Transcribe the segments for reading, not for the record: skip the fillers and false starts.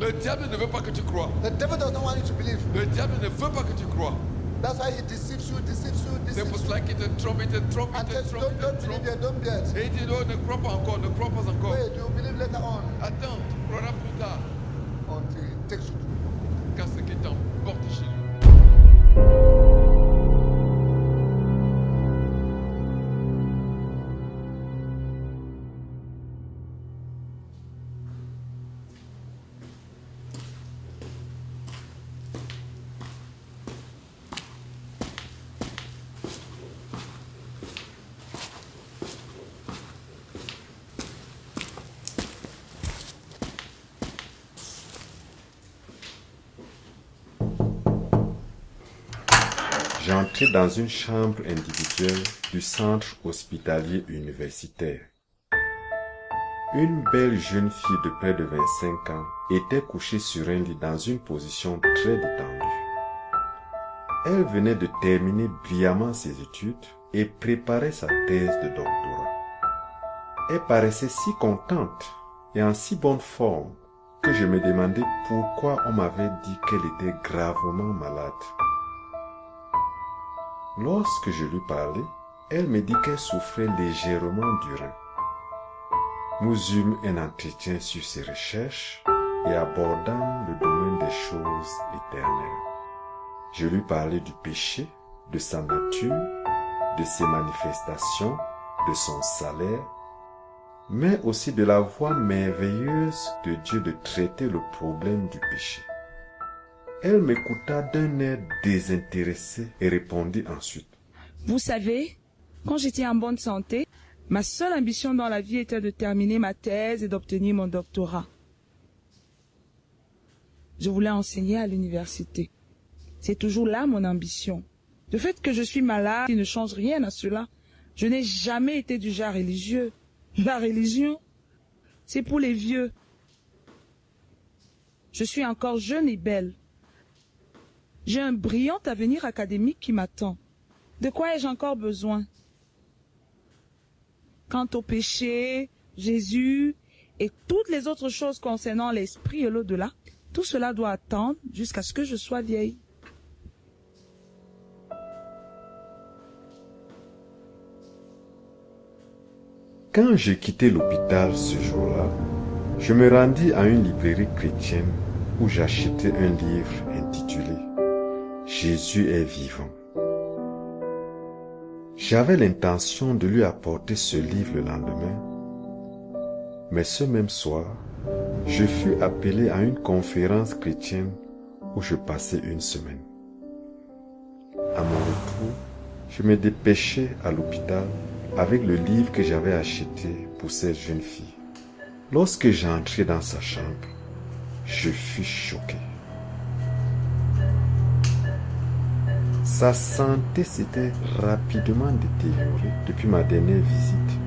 Le diable ne veut pas que tu crois. The devil does not want you to believe. Le diable ne veut pas que tu crois. That's why he deceives you, deceives you, C'est pour deceives you. cela qu'il te trompe, il te trompe, il And te says, trompe, don't il te believe trompe. yet, don't get. Et il dit non, ne crois pas encore, ne crois pas encore. Wait, you believe later on Attends, tu croiras plus tard. until he takes you to. Car ce qui t'emporte chez lui. J'entrais dans une chambre individuelle du centre hospitalier universitaire. Une belle jeune fille de près de 25 ans était couchée sur un lit dans une position très détendue. Elle venait de terminer brillamment ses études et préparait sa thèse de doctorat. Elle paraissait si contente et en si bonne forme que je me demandais pourquoi on m'avait dit qu'elle était gravement malade. Lorsque je lui parlais, elle me dit qu'elle souffrait légèrement du rein. Nous eûmes un entretien sur ses recherches et abordâmes le domaine des choses éternelles. Je lui parlais du péché, de sa nature, de ses manifestations, de son salaire, mais aussi de la voie merveilleuse de Dieu de traiter le problème du péché. Elle m'écouta d'un air désintéressé et répondit ensuite. Vous savez, quand j'étais en bonne santé, ma seule ambition dans la vie était de terminer ma thèse et d'obtenir mon doctorat. Je voulais enseigner à l'université. C'est toujours là mon ambition. Le fait que je suis malade, il ne change rien à cela. Je n'ai jamais été du genre religieux. La religion, c'est pour les vieux. Je suis encore jeune et belle. J'ai un brillant avenir académique qui m'attend. De quoi ai-je encore besoin? Quant au péché, Jésus et toutes les autres choses concernant l'esprit et l'au-delà, tout cela doit attendre jusqu'à ce que je sois vieille. Quand j'ai quitté l'hôpital ce jour-là, je me rendis à une librairie chrétienne où j'achetais un livre intitulé « Jésus est vivant ». J'avais l'intention de lui apporter ce livre le lendemain, mais ce même soir, je fus appelé à une conférence chrétienne où je passais une semaine. À mon retour, je me dépêchai à l'hôpital avec le livre que j'avais acheté pour cette jeune fille. Lorsque j'entrai dans sa chambre, je fus choqué. Sa santé s'était rapidement détériorée depuis ma dernière visite.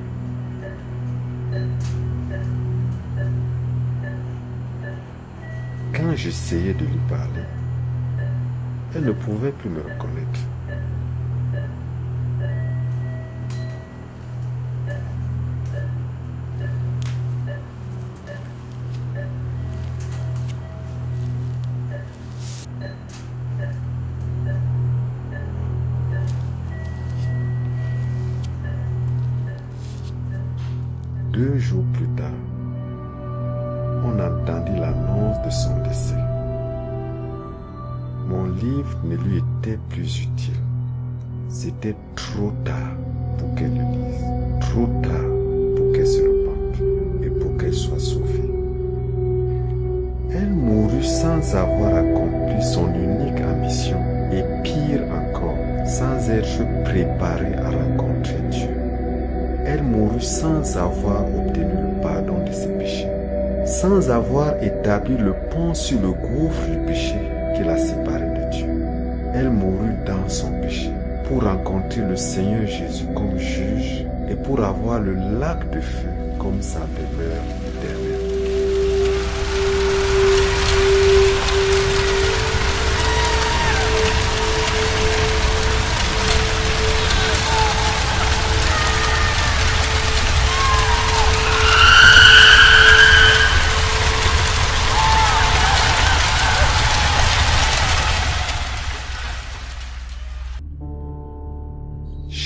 Quand j'essayais de lui parler, elle ne pouvait plus me reconnaître. Deux jours plus tard, on entendit l'annonce de son décès. Mon livre ne lui était plus utile. C'était trop tard pour qu'elle le lise, trop tard pour qu'elle se repente et pour qu'elle soit sauvée. Elle mourut sans avoir accompli son unique ambition et pire encore, sans être préparée à rencontrer Dieu. Elle mourut sans avoir obtenu le pardon de ses péchés, sans avoir établi le pont sur le gouffre du péché qui la séparait de Dieu. Elle mourut dans son péché pour rencontrer le Seigneur Jésus comme juge et pour avoir le lac de feu comme sa demeure éternelle.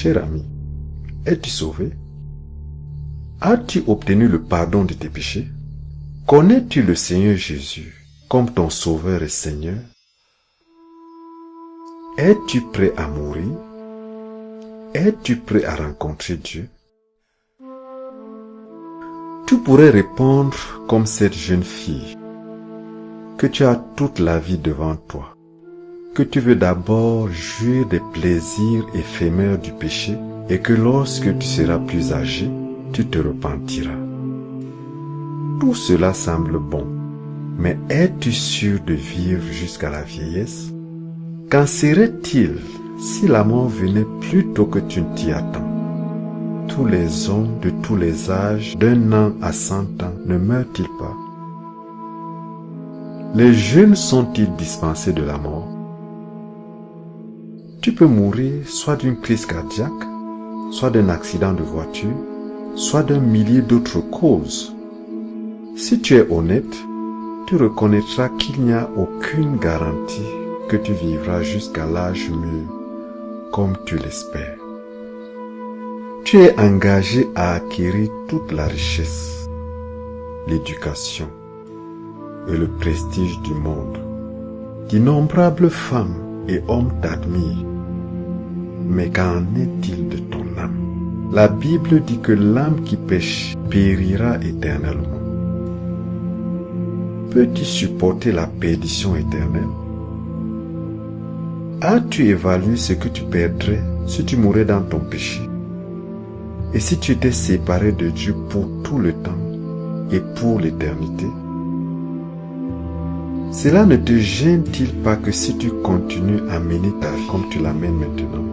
Cher ami, es-tu sauvé? As-tu obtenu le pardon de tes péchés? Connais-tu le Seigneur Jésus comme ton Sauveur et Seigneur? Es-tu prêt à mourir? Es-tu prêt à rencontrer Dieu? Tu pourrais répondre comme cette jeune fille, que tu as toute la vie devant toi, que tu veux d'abord jouir des plaisirs éphémères du péché et que lorsque tu seras plus âgé, tu te repentiras. Tout cela semble bon, mais es-tu sûr de vivre jusqu'à la vieillesse? Qu'en serait-il si la mort venait plus tôt que tu ne t'y attends? Tous les hommes de tous les âges, d'un an à 100 ans, ne meurent-ils pas? Les jeunes sont-ils dispensés de la mort? Tu peux mourir soit d'une crise cardiaque, soit d'un accident de voiture, soit d'un millier d'autres causes. Si tu es honnête, tu reconnaîtras qu'il n'y a aucune garantie que tu vivras jusqu'à l'âge mûr, comme tu l'espères. Tu es engagé à acquérir toute la richesse, l'éducation et le prestige du monde. D'innombrables femmes et hommes t'admirent. Mais qu'en est-il de ton âme? La Bible dit que l'âme qui pêche périra éternellement. Peux-tu supporter la perdition éternelle? As-tu évalué ce que tu perdrais si tu mourais dans ton péché? Et si tu étais séparé de Dieu pour tout le temps et pour l'éternité? Cela ne te gêne-t-il pas que si tu continues à mener ta vie comme tu la mènes maintenant,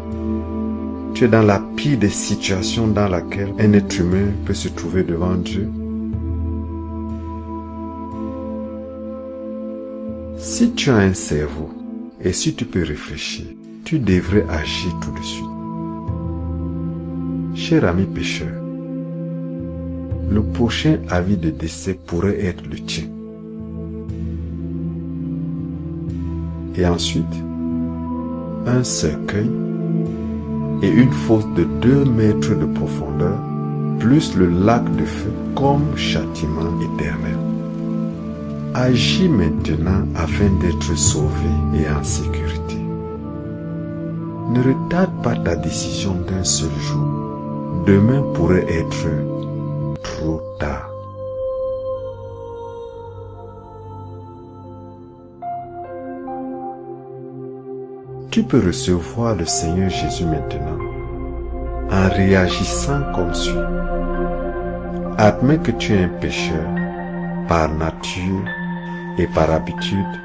tu es dans la pire des situations dans laquelle un être humain peut se trouver devant Dieu? Si tu as un cerveau et si tu peux réfléchir, tu devrais agir tout de suite. Cher ami pécheur, le prochain avis de décès pourrait être le tien. Et ensuite, un cercueil et une fosse de 2 mètres de profondeur, plus le lac de feu comme châtiment éternel. Agis maintenant afin d'être sauvé et en sécurité. Ne retarde pas ta décision d'un seul jour. Demain pourrait être trop tard. Tu peux recevoir le Seigneur Jésus maintenant en réagissant comme suit. Admets que tu es un pécheur par nature et par habitude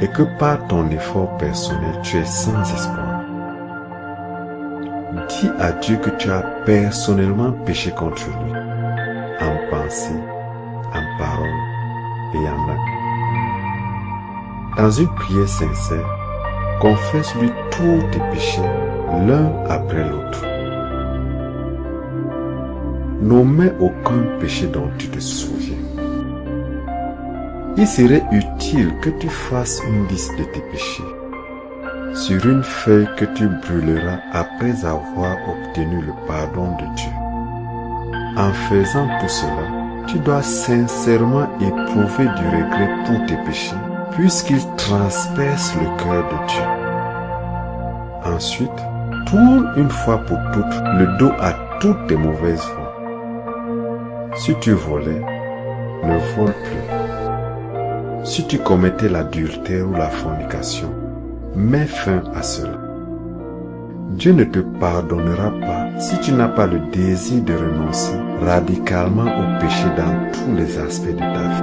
et que par ton effort personnel tu es sans espoir. Dis à Dieu que tu as personnellement péché contre lui, en pensée, en parole et en acte. Dans une prière sincère, confesse-lui tous tes péchés, l'un après l'autre. N'omets aucun péché dont tu te souviens. Il serait utile que tu fasses une liste de tes péchés sur une feuille que tu brûleras après avoir obtenu le pardon de Dieu. En faisant tout cela, tu dois sincèrement éprouver du regret pour tes péchés, puisqu'ils transpercent le cœur de Dieu. Ensuite, tourne une fois pour toutes le dos à toutes tes mauvaises voies. Si tu volais, ne vole plus. Si tu commettais l'adultère ou la fornication, mets fin à cela. Dieu ne te pardonnera pas si tu n'as pas le désir de renoncer radicalement au péché dans tous les aspects de ta vie.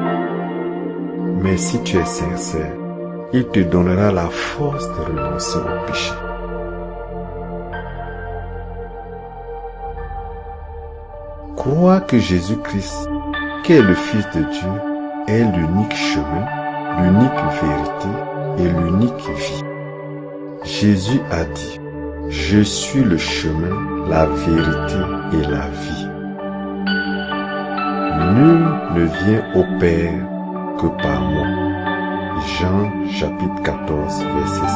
Mais si tu es sincère, il te donnera la force de renoncer au péché. Crois que Jésus-Christ, qui est le Fils de Dieu, est l'unique chemin, l'unique vérité et l'unique vie. Jésus a dit, « Je suis le chemin, la vérité et la vie. Nul ne vient au Père que par moi. » Jean chapitre 14, verset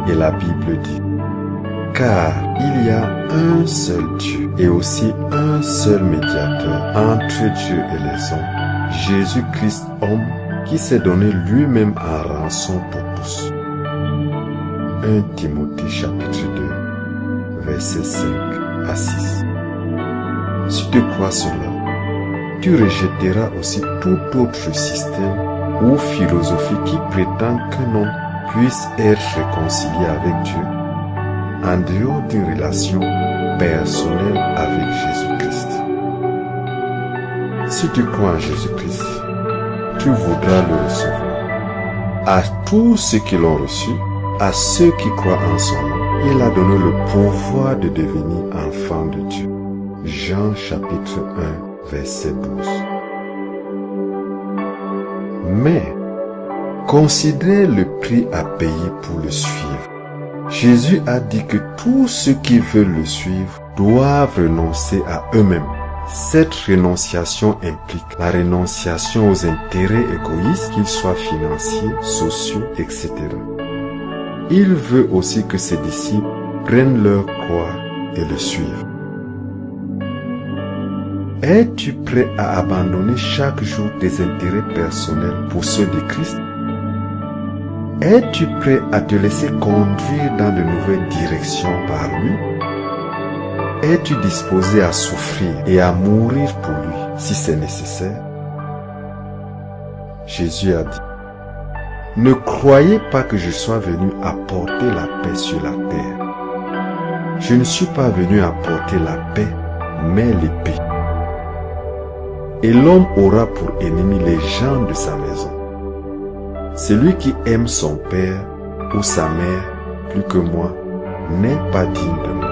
6. Et la Bible dit, « car il y a un seul Dieu et aussi un seul médiateur entre Dieu et les hommes, Jésus-Christ homme, qui s'est donné lui-même en rançon pour tous. 1 Timothée chapitre 2, versets 5 à 6. Si tu crois cela, tu rejetteras aussi tout autre système ou philosophie qui prétend qu'un homme puisse être réconcilié avec Dieu en dehors d'une relation personnelle avec Jésus-Christ. Si tu crois en Jésus-Christ, tu voudras le recevoir. À tous ceux qui l'ont reçu, à ceux qui croient en son nom, il a donné le pouvoir de devenir enfants de Dieu. Jean chapitre 1, verset 12. Mais, considérez le prix à payer pour le suivre. Jésus a dit que tous ceux qui veulent le suivre doivent renoncer à eux-mêmes. Cette renonciation implique la renonciation aux intérêts égoïstes, qu'ils soient financiers, sociaux, etc. Il veut aussi que ses disciples prennent leur croix et le suivent. Es-tu prêt à abandonner chaque jour tes intérêts personnels pour ceux de Christ? Es-tu prêt à te laisser conduire dans de nouvelles directions par lui? Es-tu disposé à souffrir et à mourir pour lui si c'est nécessaire? Jésus a dit, « Ne croyez pas que je sois venu apporter la paix sur la terre. Je ne suis pas venu apporter la paix, mais l'épée. Et l'homme aura pour ennemi les gens de sa maison. Celui qui aime son père ou sa mère plus que moi n'est pas digne de moi.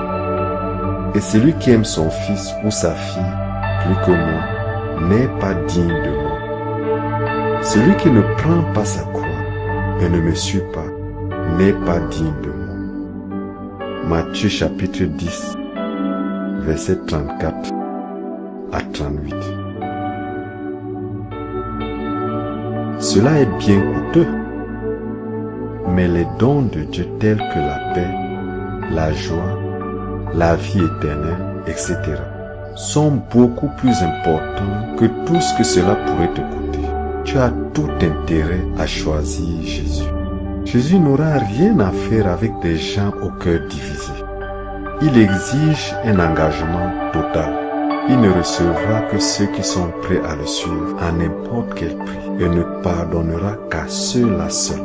Et celui qui aime son fils ou sa fille plus que moi n'est pas digne de moi. Celui qui ne prend pas sa croix et ne me suit pas n'est pas digne de moi. Matthieu chapitre 10, versets 34 à 38. Cela est bien coûteux, mais les dons de Dieu tels que la paix, la joie, la vie éternelle, etc. sont beaucoup plus importants que tout ce que cela pourrait te coûter. Tu as tout intérêt à choisir Jésus. Jésus n'aura rien à faire avec des gens au cœur divisé. Il exige un engagement total. Il ne recevra que ceux qui sont prêts à le suivre à n'importe quel prix et ne pardonnera qu'à ceux-là seuls.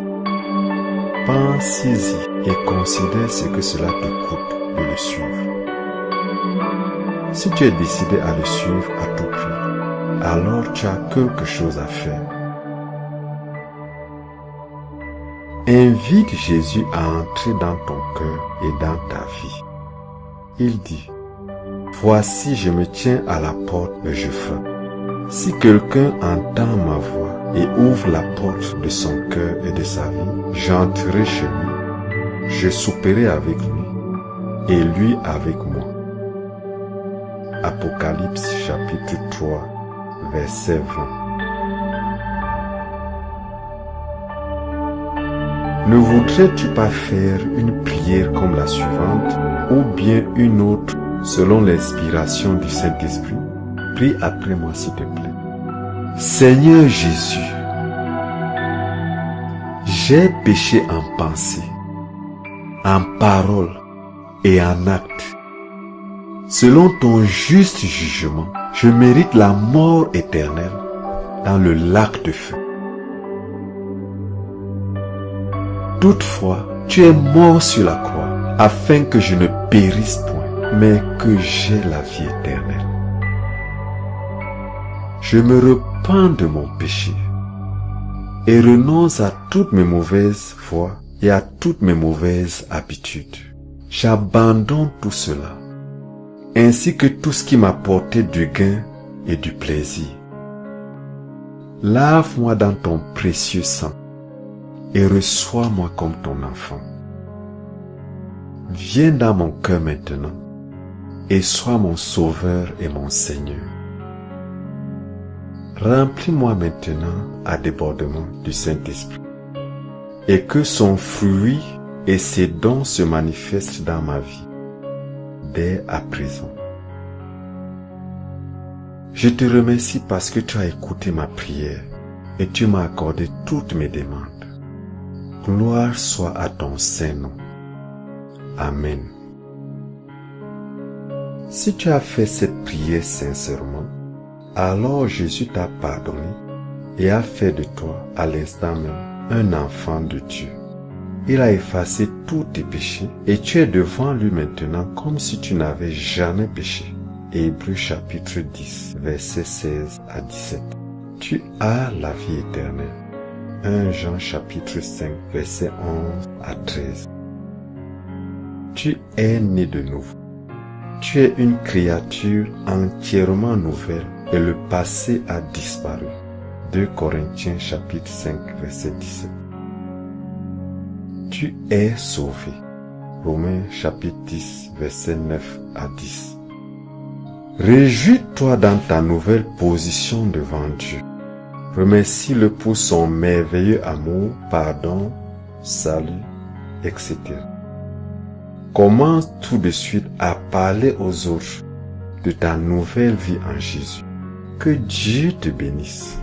Pense-y et considère ce que cela te coûte de le suivre. Si tu es décidé à le suivre à tout prix, alors tu as quelque chose à faire. Invite Jésus à entrer dans ton cœur et dans ta vie. Il dit, « Voici, je me tiens à la porte et je frappe. Si quelqu'un entend ma voix et ouvre la porte de son cœur et de sa vie, j'entrerai chez lui, je souperai avec lui et lui avec moi. » Apocalypse chapitre 3, verset 20. Ne voudrais-tu pas faire une prière comme la suivante ou bien une autre selon l'inspiration du Saint-Esprit? Prie après moi s'il te plaît. Seigneur Jésus, j'ai péché en pensée, en parole et en acte. Selon ton juste jugement, je mérite la mort éternelle dans le lac de feu. Toutefois, tu es mort sur la croix afin que je ne périsse point, mais que j'aie la vie éternelle. Je me repens de mon péché et renonce à toutes mes mauvaises voies et à toutes mes mauvaises habitudes. J'abandonne tout cela, ainsi que tout ce qui m'apportait du gain et du plaisir. Lave-moi dans ton précieux sang et reçois-moi comme ton enfant. Viens dans mon cœur maintenant et sois mon sauveur et mon Seigneur. Remplis-moi maintenant à débordement du Saint-Esprit et que son fruit et ses dons se manifestent dans ma vie dès à présent. Je te remercie parce que tu as écouté ma prière et tu m'as accordé toutes mes demandes. Gloire soit à ton Saint-Nom. Amen. Si tu as fait cette prière sincèrement, alors Jésus t'a pardonné et a fait de toi, à l'instant même, un enfant de Dieu. Il a effacé tous tes péchés et tu es devant lui maintenant comme si tu n'avais jamais péché. Hébreux chapitre 10, versets 16 à 17. Tu as la vie éternelle. 1 Jean chapitre 5, versets 11 à 13. Tu es né de nouveau. Tu es une créature entièrement nouvelle et le passé a disparu. 2 Corinthiens chapitre 5, verset 17. Tu es sauvé. Romains chapitre 10, verset 9 à 10. Réjouis-toi dans ta nouvelle position devant Dieu. Remercie-le pour son merveilleux amour, pardon, salut, etc. Commence tout de suite à parler aux autres de ta nouvelle vie en Jésus. Que Dieu te bénisse.